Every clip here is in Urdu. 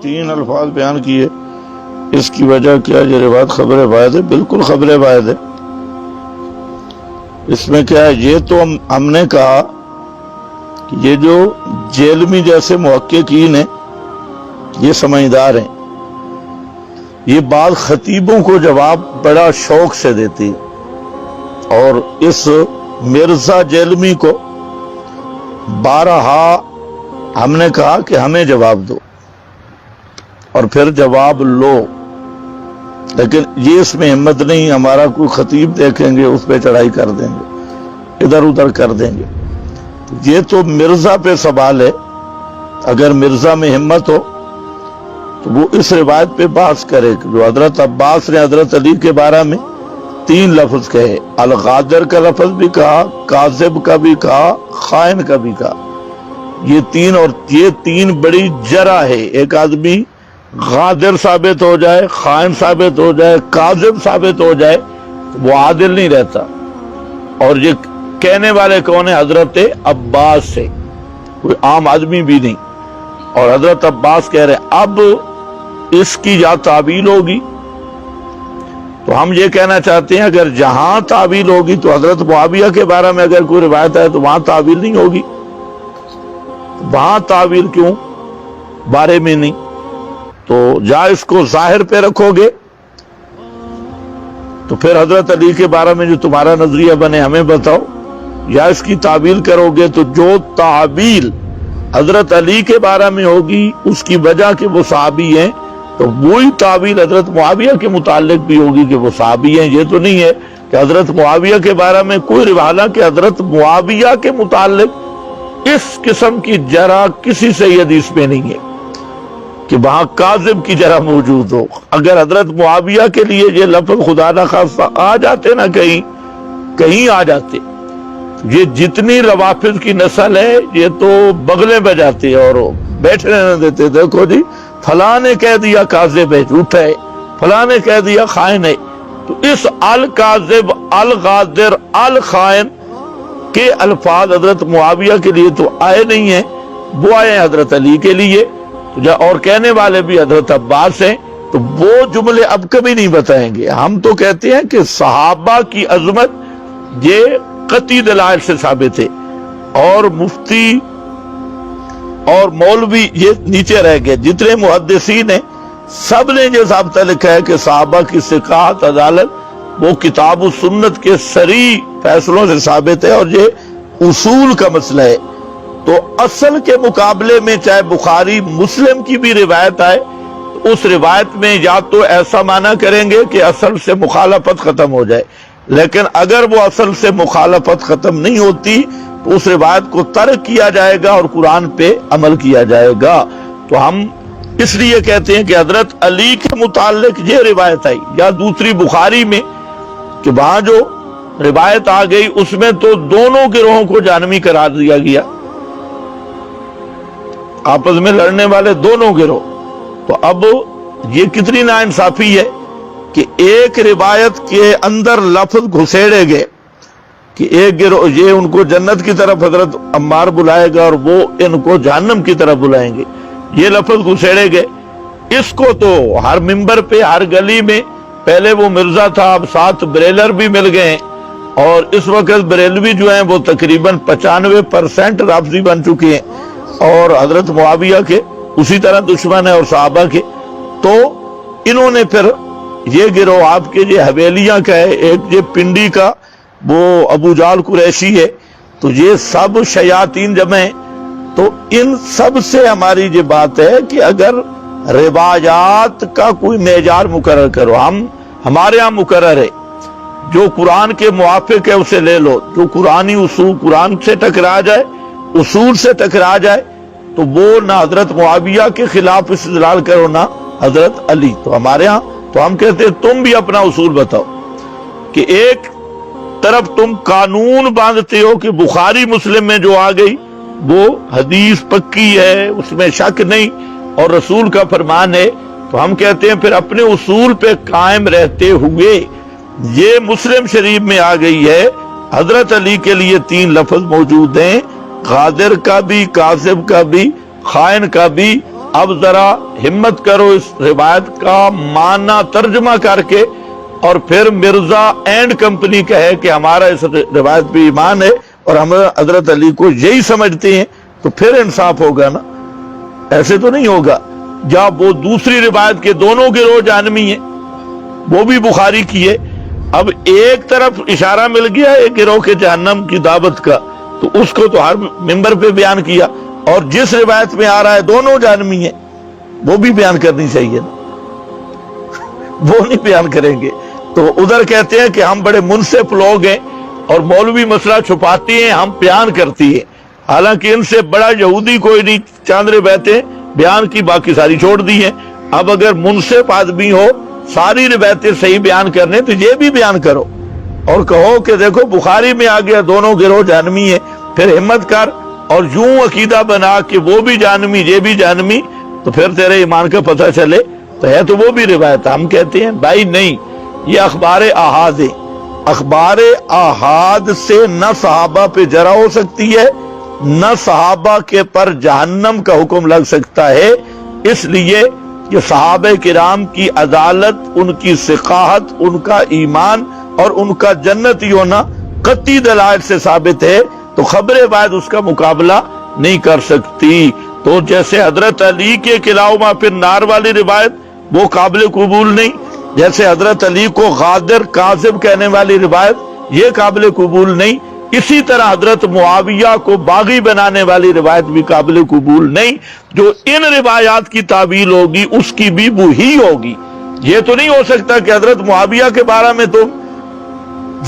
تین الفاظ بیان کیے، اس کی وجہ کیا؟ یہ روایت خبر واحد ہے، بالکل خبر واحد ہے۔ اس میں کیا ہے؟ یہ تو ہم نے کہا کہ یہ جو جیلمی جیسے محققین ہیں یہ سمجھدار ہیں، یہ بعض خطیبوں کو جواب بڑا شوق سے دیتی، اور اس مرزا جیلمی کو بارہا ہم نے کہا کہ ہمیں جواب دو اور پھر جواب لو، لیکن یہ اس میں ہمت نہیں، ہمارا کوئی خطیب دیکھیں گے اس پہ چڑھائی کر دیں گے، ادھر ادھر کر دیں گے۔ یہ تو مرزا پہ سوال ہے، اگر مرزا میں ہمت ہو تو وہ اس روایت پہ بحث کرے جو حضرت عباس نے حضرت علی کے بارے میں تین لفظ کہے، الغادر کا لفظ بھی کہا، کاذب کا بھی کہا، خائن کا بھی کہا۔ یہ تین، اور یہ تین بڑی جرح ہے، ایک آدمی غادر ثابت ہو جائے، خائن ثابت ہو جائے، کاذب ثابت ہو جائے، وہ عادل نہیں رہتا۔ اور یہ کہنے والے کون ہیں؟ حضرت عباس سے، کوئی عام آدمی بھی نہیں۔ اور حضرت عباس کہہ رہے ہیں اب اس کی یا تعویل ہوگی، تو ہم یہ کہنا چاہتے ہیں اگر جہاں تعویل ہوگی تو حضرت معاویہ کے بارے میں اگر کوئی روایت ہے تو وہاں تعویل نہیں ہوگی، وہاں تعویل کیوں بارے میں نہیں؟ تو یا اس کو ظاہر پہ رکھو گے تو پھر حضرت علی کے بارے میں جو تمہارا نظریہ بنے ہمیں بتاؤ، یا اس کی تعویل کرو گے تو جو تعویل حضرت علی کے بارے میں ہوگی اس کی وجہ کہ وہ صحابی ہیں، تو وہی تعویل حضرت معاویہ کے متعلق بھی ہوگی کہ وہ صحابی ہیں۔ یہ تو نہیں ہے کہ حضرت معاویہ کے بارے میں کوئی روایت کہ حضرت معاویہ کے متعلق اس قسم کی جرح کسی صحیح حدیث میں نہیں ہے کہ وہاں کاذب کی جرح موجود ہو۔ اگر حضرت معاویہ کے لیے یہ لفظ خدا نہ خواستہ آ جاتے نا کہیں آ جاتے، یہ جتنی روافض کی نسل ہے یہ تو بغلیں بجاتے اور بیٹھنے نہ دیتے، دیکھو جی فلاں نے کہہ دیا کاذب ہے، جھوٹا ہے، فلاں نے کہہ دیا خائن ہے۔ تو اس الکاذب، الغادر، الخائن کے الفاظ حضرت معاویہ کے لیے تو آئے نہیں ہیں، وہ آئے ہیں حضرت علی کے لیے، اور کہنے والے بھی حضرت عباس ہیں، تو وہ جملے اب کبھی نہیں بتائیں گے۔ ہم تو کہتے ہیں کہ صحابہ کی عظمت یہ قطعی دلائل سے ثابت ہے، اور مفتی اور مولوی یہ نیچے رہ گئے، جتنے محدثین ہیں سب نے یہ ضابطہ لکھا ہے کہ صحابہ کی ثقات، عدالت وہ کتاب و سنت کے صریح فیصلوں سے ثابت ہے، اور یہ اصول کا مسئلہ ہے۔ تو اصل کے مقابلے میں چاہے بخاری مسلم کی بھی روایت آئے تو اس روایت میں یا تو ایسا معنی کریں گے کہ اصل سے مخالفت ختم ہو جائے، لیکن اگر وہ اصل سے مخالفت ختم نہیں ہوتی تو اس روایت کو ترک کیا جائے گا اور قرآن پہ عمل کیا جائے گا۔ تو ہم اس لیے کہتے ہیں کہ حضرت علی کے متعلق یہ روایت آئی، یا دوسری بخاری میں کہ وہاں جو روایت آ گئی اس میں تو دونوں گروہوں کو جہنمی قرار دیا گیا، آپس میں لڑنے والے دونوں گروہ۔ تو اب یہ کتنی ناانصافی ہے کہ ایک روایت کے اندر لفظ گھسیڑے گئے کہ ایک گروہ یہ ان کو جنت کی طرف حضرت عمار بلائے گا اور وہ ان کو جہنم کی طرف بلائیں گے، یہ لفظ گھسیڑے گئے۔ اس کو تو ہر ممبر پہ، ہر گلی میں، پہلے وہ مرزا تھا، اب 7 بریلر بھی مل گئے ہیں، اور اس وقت بریلوی جو ہیں وہ تقریباً 95% رافضی بن چکے ہیں، اور حضرت معاویہ کے اسی طرح دشمن ہے اور صحابہ کے۔ تو انہوں نے پھر یہ گروہ آپ کے یہ حویلیاں کا ہے، ایک یہ پنڈی کا وہ ابو جال قریشی ہے، تو یہ سب شیاطین جمع ہیں۔ تو ان سب سے ہماری یہ بات ہے کہ اگر روایات کا کوئی معیار مقرر کرو، ہمارے ہاں مقرر ہے جو قرآن کے موافق ہے اسے لے لو، جو قرآنی اصول قرآن سے ٹکرا جائے، اصول سے ٹکرا جائے تو وہ نہ حضرت معاویہ کے خلاف استدلال کرو نہ حضرت علی۔ تو ہمارے ہاں تو ہم کہتے ہیں تم بھی اپنا اصول بتاؤ کہ ایک طرف تم قانون باندھتے ہو کہ بخاری مسلم میں جو آ گئی وہ حدیث پکی ہے، اس میں شک نہیں اور رسول کا فرمان ہے، تو ہم کہتے ہیں پھر اپنے اصول پہ قائم رہتے ہوئے یہ مسلم شریف میں آ گئی ہے، حضرت علی کے لیے 3 لفظ موجود ہیں، غادر کا بھی، کاذب کا بھی، خائن کا بھی، اب ذرا ہمت کرو اس روایت کا معنی ترجمہ کر کے، اور پھر مرزا اینڈ کمپنی کہے کہ ہمارا اس روایت پہ ایمان ہے اور ہم حضرت علی کو یہی سمجھتے ہیں، تو پھر انصاف ہوگا نا، ایسے تو نہیں ہوگا۔ جب وہ دوسری روایت کے دونوں گروہ جہنمی ہیں، وہ بھی بخاری کی ہے، اب ایک طرف اشارہ مل گیا ایک گروہ کے جہنم کی دعوت کا، تو اس کو تو ہر ممبر پہ بیان کیا، اور جس روایت میں آ رہا ہے دونوں جہنمی ہیں، وہ بھی بیان کرنی چاہیے نا، وہ نہیں بیان کریں گے۔ تو ادھر کہتے ہیں کہ ہم بڑے منصف لوگ ہیں اور مولوی مسئلہ چھپاتے ہیں، ہم بیان کرتی ہیں، حالانکہ ان سے بڑا یہودی کوئی نہیں، چاند روایتیں بیان کی باقی ساری چھوڑ دی ہیں۔ اب اگر منصف آدمی ہو ساری روایتیں صحیح بیان کرنے تو یہ بھی بیان کرو اور کہو کہ دیکھو بخاری میں آ گیا دونوں گروہ جہنمی ہیں، پھر ہمت کر اور یوں عقیدہ بنا کہ وہ بھی جہنمی یہ بھی جہنمی، تو پھر تیرے ایمان کا پتہ چلے، تو ہے تو وہ بھی روایت۔ ہم کہتے ہیں بھائی نہیں، یہ اخبار احاد ہے، اخبار احاد سے نہ صحابہ پہ جرح ہو سکتی ہے نہ صحابہ کے پر جہنم کا حکم لگ سکتا ہے، اس لیے کہ صحابہ کرام کی عدالت، ان کی ثقاہت، ان کا ایمان اور ان کا جنتی ہونا قطعی دلائل سے ثابت ہے، تو خبر بعد اس کا مقابلہ نہیں کر سکتی۔ تو جیسے حضرت علی کے کلاؤما پھر نار والی روایت وہ قابل قبول نہیں، جیسے حضرت علی کو غادر کاذب کہنے والی روایت یہ قابل قبول نہیں، اسی طرح حضرت معاویہ کو باغی بنانے والی روایت بھی قابل قبول نہیں۔ جو ان روایات کی تعویل ہوگی اس کی بھی وہی ہوگی۔ یہ تو نہیں ہو سکتا کہ حضرت معاویہ کے بارے میں تم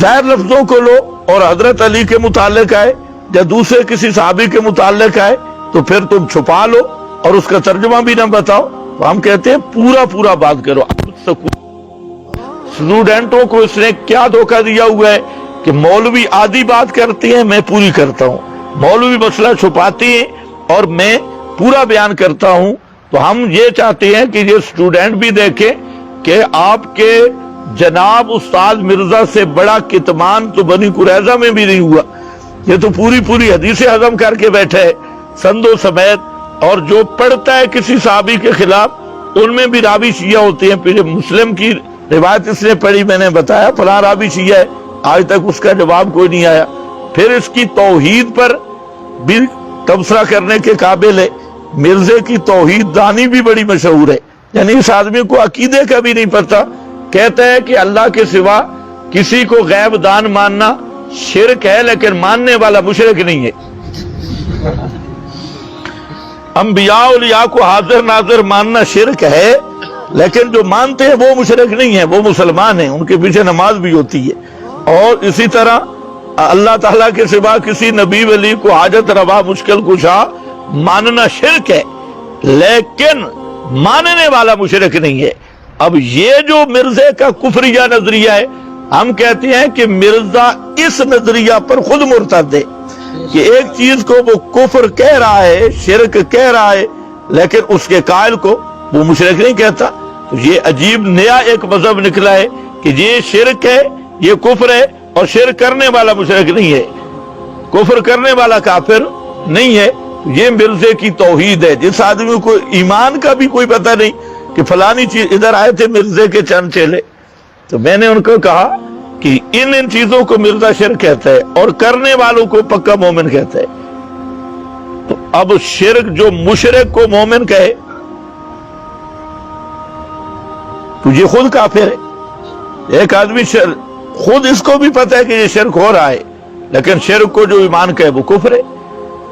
ظاہر لفظوں کو لو اور حضرت علی کے متعلق آئے یا دوسرے کسی صحابی کے متعلق آئے تو پھر تم چھپا لو اور اس کا ترجمہ بھی نہ بتاؤ۔ تو ہم کہتے ہیں پورا بات کرو۔ اسٹوڈنٹوں کو اس نے کیا دھوکہ دیا ہوا ہے کہ مولوی آدھی بات کرتے ہیں میں پوری کرتا ہوں، مولوی مسئلہ چھپاتے ہیں اور میں پورا بیان کرتا ہوں۔ تو ہم یہ چاہتے ہیں کہ یہ اسٹوڈنٹ بھی دیکھیں کہ آپ کے جناب استاد مرزا سے بڑا کتمان تو بنی قریظہ میں بھی نہیں ہوا، یہ تو پوری حدیثیں ہضم کر کے بیٹھے ہے سند و سمیت، اور جو پڑھتا ہے کسی صحابی کے خلاف ان میں بھی راوی شیعہ ہوتے ہیں۔ پھر مسلم کی روایت اس نے پڑھی، میں نے بتایا فلاں راوی شیعہ ہے، آج تک اس کا جواب کوئی نہیں آیا۔ پھر اس کی توحید پر بھی تبصرہ کرنے کے قابل ہے، مرزے کی توحید دانی بھی بڑی مشہور ہے، یعنی اس آدمی کو عقیدے کا بھی نہیں پتہ، کہتا ہے کہ اللہ کے سوا کسی کو غیب دان ماننا شرک ہے، لیکن ماننے والا مشرک نہیں ہے۔ انبیاء اولیاء کو حاضر ناظر ماننا شرک ہے، لیکن جو مانتے ہیں وہ مشرک نہیں ہیں، وہ مسلمان ہیں، ان کے پیچھے نماز بھی ہوتی ہے۔ اور اسی طرح اللہ تعالیٰ کے سوا کسی نبی ولی کو حاجت روا مشکل کشا ماننا شرک ہے، لیکن ماننے والا مشرک نہیں ہے۔ اب یہ جو مرزے کا کفریہ نظریہ ہے، ہم کہتے ہیں کہ مرزا اس نظریہ پر خود مرتد ہے کہ ایک چیز کو وہ کفر کہہ رہا ہے، شرک کہہ رہا ہے، لیکن اس کے قائل کو وہ مشرک نہیں کہتا۔ تو یہ عجیب نیا ایک مذہب نکلا ہے کہ یہ شرک ہے، یہ کفر ہے، اور شرک کرنے والا مشرک نہیں ہے، کفر کرنے والا کافر نہیں ہے۔ یہ مرزے کی توحید ہے۔ جس آدمی کو ایمان کا بھی کوئی پتہ نہیں کہ فلانی چیز، ادھر آئے تھے مرزے کے چند چیلے، تو میں نے ان کو کہا کہ ان چیزوں کو مرزا شرک کہتا ہے اور کرنے والوں کو پکا مومن کہتا ہے۔ تو اب شرک جو مشرک کو مومن کہے تو یہ خود کافر ہے۔ ایک آدمی خود اس کو بھی پتہ ہے کہ یہ شرک ہو رہا ہے، لیکن شرک کو جو ایمان کہے وہ کفر ہے،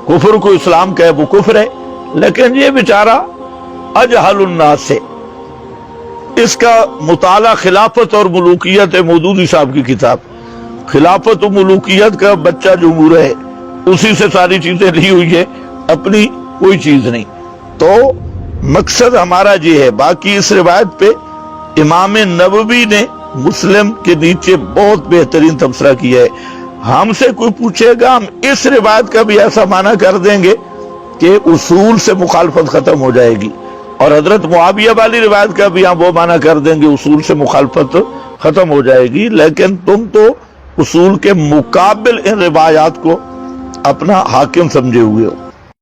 کفر کو اسلام کہے وہ کفر ہے، لیکن یہ بیچارہ اجہل الناس ہے۔ اس کا مطالعہ خلافت اور ملوکیت ہے، مودودی صاحب کی کتاب، خلافت و ملوکیت کا بچہ جو مورا ہے اسی سے ساری چیزیں لی ہوئی ہے، اپنی کوئی چیز نہیں۔ تو مقصد ہمارا یہ ہے۔ باقی اس روایت پہ امام نووی نے مسلم کے نیچے بہت بہترین تبصرہ کیا ہے۔ ہم سے کوئی پوچھے گا ہم اس روایت کا بھی ایسا معنی کر دیں گے کہ اصول سے مخالفت ختم ہو جائے گی، اور حضرت معاویہ والی روایت کا بھی ہم وہ معنی کر دیں گے اصول سے مخالفت ختم ہو جائے گی، لیکن تم تو اصول کے مقابل ان روایات کو اپنا حاکم سمجھے ہوئے ہو۔